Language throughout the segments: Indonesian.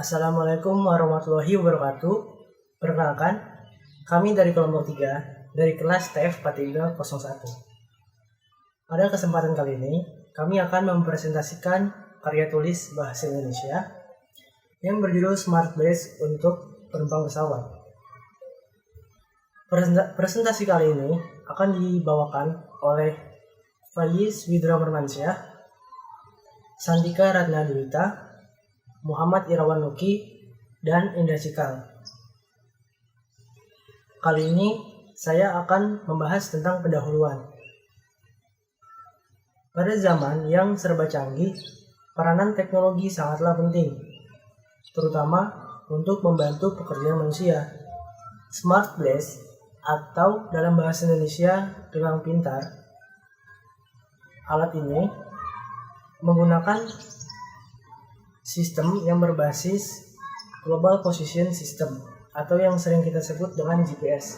Assalamualaikum warahmatullahi wabarakatuh. Perkenalkan, kami dari kelompok 3 dari kelas TF 4301. Pada kesempatan kali ini, kami akan mempresentasikan karya tulis bahasa Indonesia yang berjudul Smart Base untuk penumpang pesawat. Presentasi kali ini akan dibawakan oleh Faiz Widra Mermansyah, Santika Ratna Dewita, Muhammad Irawan Nuki, dan Indra Cikal. Kali ini saya akan membahas tentang pendahuluan. Pada zaman yang serba canggih, peranan teknologi sangatlah penting, terutama untuk membantu pekerjaan manusia. Smart Place atau dalam bahasa Indonesia gelang pintar, alat ini menggunakan sistem yang berbasis Global Position System atau yang sering kita sebut dengan GPS.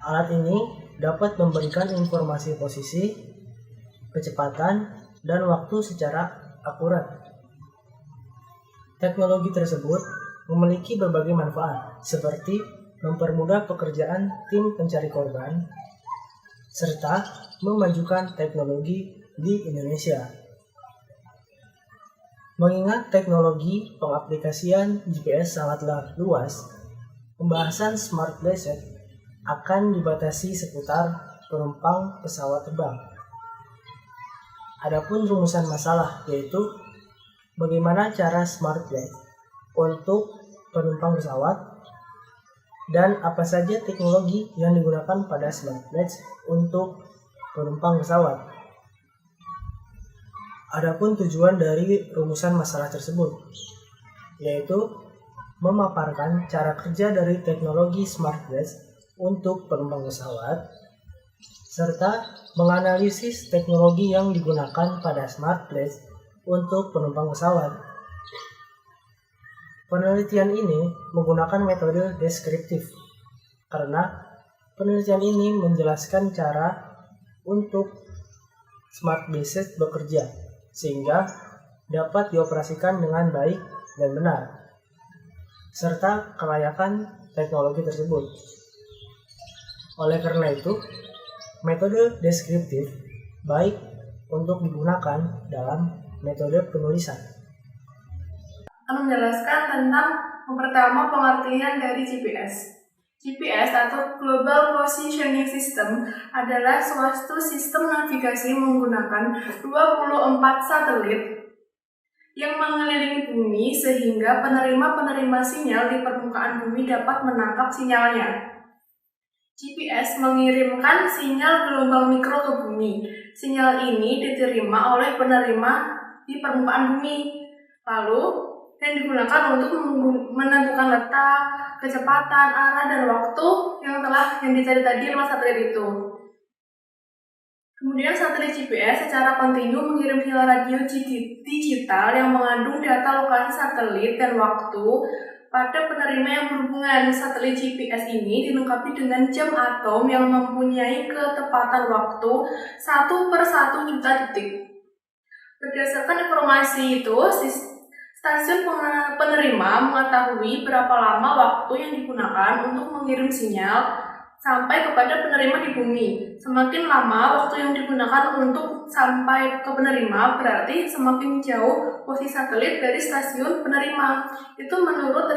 Alat ini dapat memberikan informasi posisi, kecepatan, dan waktu secara akurat. Teknologi tersebut memiliki berbagai manfaat seperti mempermudah pekerjaan tim pencari korban serta memajukan teknologi di Indonesia. Mengingat teknologi pengaplikasian GPS sangatlah luas, pembahasan Smart Place akan dibatasi seputar penumpang pesawat terbang. Adapun rumusan masalah yaitu bagaimana cara Smart Place untuk penumpang pesawat dan apa saja teknologi yang digunakan pada Smart Place untuk penumpang pesawat. Adapun tujuan dari rumusan masalah tersebut, yaitu memaparkan cara kerja dari teknologi Smart Place untuk penumpang pesawat, serta menganalisis teknologi yang digunakan pada Smart Place untuk penumpang pesawat. Penelitian ini menggunakan metode deskriptif, karena penelitian ini menjelaskan cara untuk Smart Bases bekerja, sehingga dapat dioperasikan dengan baik dan benar, serta kelayakan teknologi tersebut. Oleh karena itu, metode deskriptif baik untuk digunakan dalam metode penulisan. Akan menjelaskan tentang yang pertama pengertian dari GPS. GPS atau Global Positioning System adalah suatu sistem navigasi menggunakan 24 satelit yang mengelilingi bumi sehingga penerima-penerima sinyal di permukaan bumi dapat menangkap sinyalnya. GPS mengirimkan sinyal gelombang mikro ke bumi. Sinyal ini diterima oleh penerima di permukaan bumi, lalu dan digunakan untuk menentukan letak, kecepatan, arah, dan waktu yang dicari tadi lewat satelit itu. Kemudian satelit GPS secara kontinu mengirim sinyal radio digital yang mengandung data lokasi satelit dan waktu pada penerima yang berhubungan. Satelit GPS ini dilengkapi dengan jam atom yang mempunyai ketepatan waktu 1/1 juta detik. Berdasarkan informasi itu, stasiun penerima mengetahui berapa lama waktu yang digunakan untuk mengirim sinyal sampai kepada penerima di bumi. Semakin lama waktu yang digunakan untuk sampai ke penerima, berarti semakin jauh posisi satelit dari stasiun penerima. Itu menurut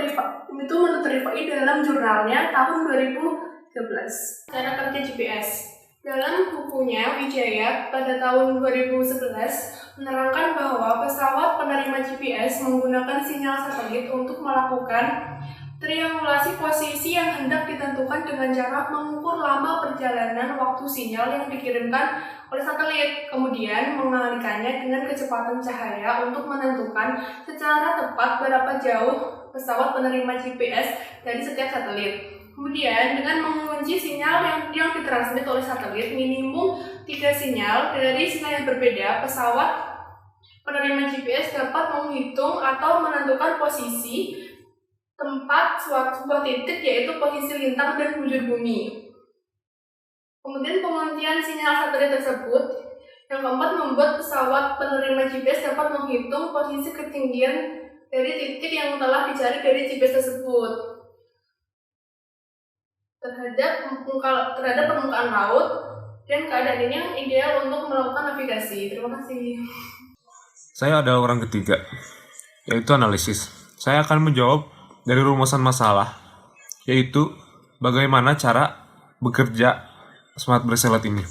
Rifai dalam jurnalnya tahun 2013. Cara kerja GPS. Dalam bukunya, Wijaya pada tahun 2011 menerangkan bahwa pesawat penerima GPS menggunakan sinyal satelit untuk melakukan triangulasi posisi yang hendak ditentukan dengan cara mengukur lama perjalanan waktu sinyal yang dikirimkan oleh satelit, kemudian mengalihkannya dengan kecepatan cahaya untuk menentukan secara tepat berapa jauh pesawat penerima GPS dari setiap satelit. Kemudian dengan mengunci sinyal yang ditransmit oleh satelit minimum 3 sinyal dari sinyal yang berbeda, pesawat penerima GPS dapat menghitung atau menentukan posisi tempat sebuah titik, yaitu posisi lintang dan bujur bumi. Kemudian penguntian sinyal satelit tersebut yang keempat membuat pesawat penerima GPS dapat menghitung posisi ketinggian dari titik yang telah dicari dari GPS tersebut terhadap permukaan laut dan keadaan ini yang ideal untuk melakukan navigasi. Terima kasih. Saya adalah orang ketiga, yaitu analisis. Saya akan menjawab dari rumusan masalah, yaitu bagaimana cara bekerja Smart Bracelet ini.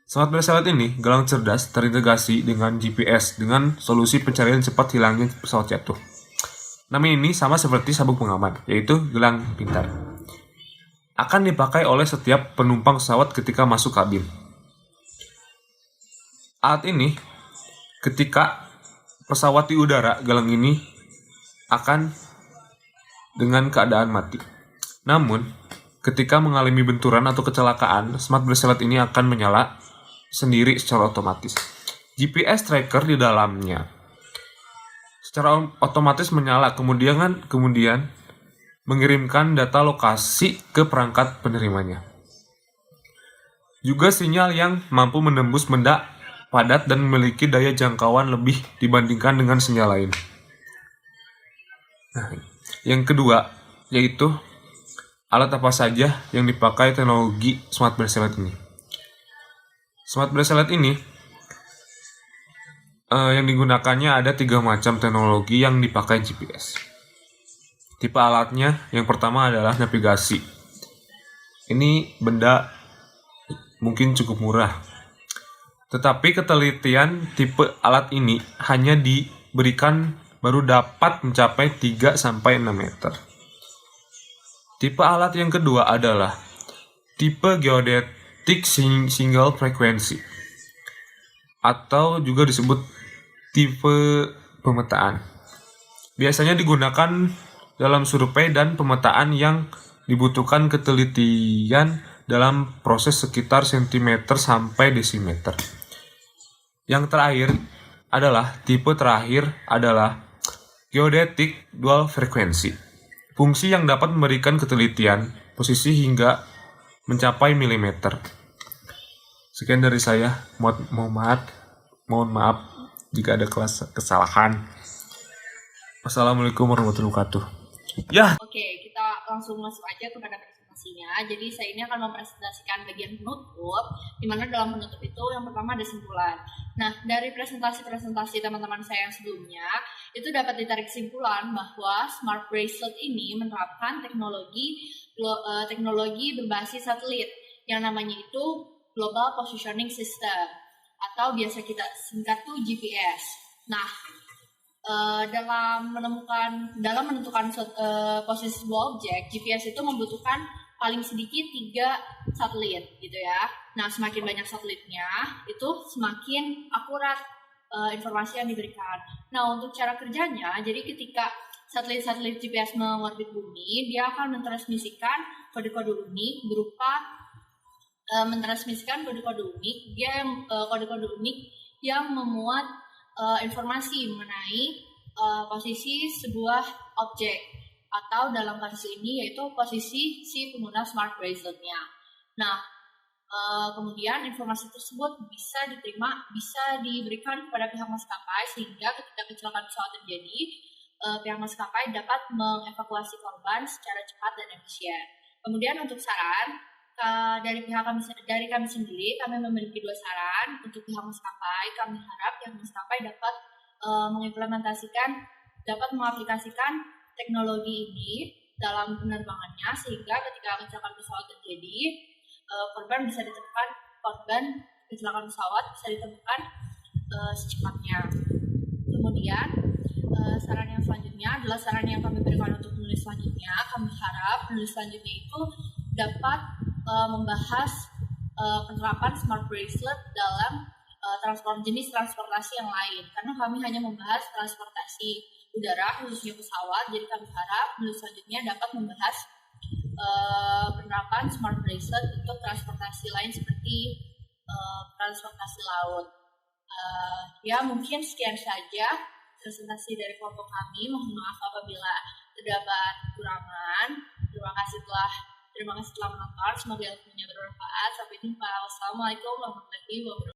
Smart Bracelet ini gelang cerdas terintegrasi dengan GPS dengan solusi pencarian cepat hilangnya pesawat jatuh. Nama ini sama seperti sabuk pengaman, yaitu gelang pintar. Akan dipakai oleh setiap penumpang pesawat ketika masuk kabin. Alat ini, ketika pesawat di udara, gelang ini akan dengan keadaan mati. Namun, ketika mengalami benturan atau kecelakaan, Smart Bracelet ini akan menyala sendiri secara otomatis. GPS tracker di dalamnya secara otomatis menyala, kemudian mengirimkan data lokasi ke perangkat penerimanya. Juga sinyal yang mampu menembus benda padat dan memiliki daya jangkauan lebih dibandingkan dengan sinyal lain. Nah, yang kedua yaitu alat apa saja yang dipakai teknologi Smart Bracelet ini. Smart Bracelet ini yang digunakannya ada 3 macam teknologi yang dipakai GPS. Tipe alatnya yang pertama adalah navigasi. Ini benda mungkin cukup murah. Tetapi ketelitian tipe alat ini hanya diberikan baru dapat mencapai 3-6 meter. Tipe alat yang kedua adalah tipe geodetic single frequency atau juga disebut tipe pemetaan. Biasanya digunakan dalam survei dan pemetaan yang dibutuhkan ketelitian dalam proses sekitar sentimeter sampai desimeter. Yang terakhir adalah geodetic dual frequency. Fungsi yang dapat memberikan ketelitian posisi hingga mencapai milimeter. Sekian dari saya. Mohon maaf jika ada kesalahan. Wassalamualaikum warahmatullahi wabarakatuh. Ya. Oke, kita langsung masuk aja kepada presentasinya. Jadi saya ini akan mempresentasikan bagian penutup, di mana dalam penutup itu yang pertama ada simpulan. Nah, dari presentasi teman-teman saya yang sebelumnya, itu dapat ditarik kesimpulan bahwa Smart Bracelet ini menerapkan teknologi berbasis satelit yang namanya itu Global Positioning System atau biasa kita singkat tuh GPS. Nah, dalam menentukan posisi sebuah objek, GPS itu membutuhkan paling sedikit 3 satelit gitu ya. Nah, semakin banyak satelitnya, itu semakin akurat informasi yang diberikan. Nah, untuk cara kerjanya, jadi ketika satelit GPS mengorbit bumi, dia akan mentransmisikan kode-kode unik berupa kode-kode unik yang memuat informasi mengenai posisi sebuah objek atau dalam kasus ini yaitu posisi si pengguna Smart Bracelet-nya. Nah, kemudian informasi tersebut bisa diberikan kepada pihak maskapai sehingga ketika kecelakaan pesawat terjadi, pihak maskapai dapat mengevakuasi korban secara cepat dan efisien. Kemudian untuk saran dari kami sendiri, kami memiliki 2 saran untuk pihak maskapai. Kami harap pihak maskapai dapat mengaplikasikan teknologi ini dalam penerbangannya sehingga ketika kecelakaan pesawat terjadi, korban kecelakaan pesawat bisa ditemukan secepatnya. Kemudian saran yang selanjutnya adalah saran yang kami berikan untuk penulis selanjutnya. Kami harap penulis selanjutnya itu dapat membahas penerapan Smart Bracelet dalam jenis transportasi yang lain, karena kami hanya membahas transportasi udara khususnya pesawat. Jadi kami harap penulis selanjutnya dapat membahas penerapan Smart Bracelet untuk transportasi lain seperti transportasi laut. Ya, mungkin sekian saja presentasi dari kelompok kami. Mohon maaf apabila terdapat kekurangan. Terima kasih telah menonton. Semoga ilmunya bermanfaat. Sampai jumpa. Wassalamualaikum warahmatullahi wabarakatuh.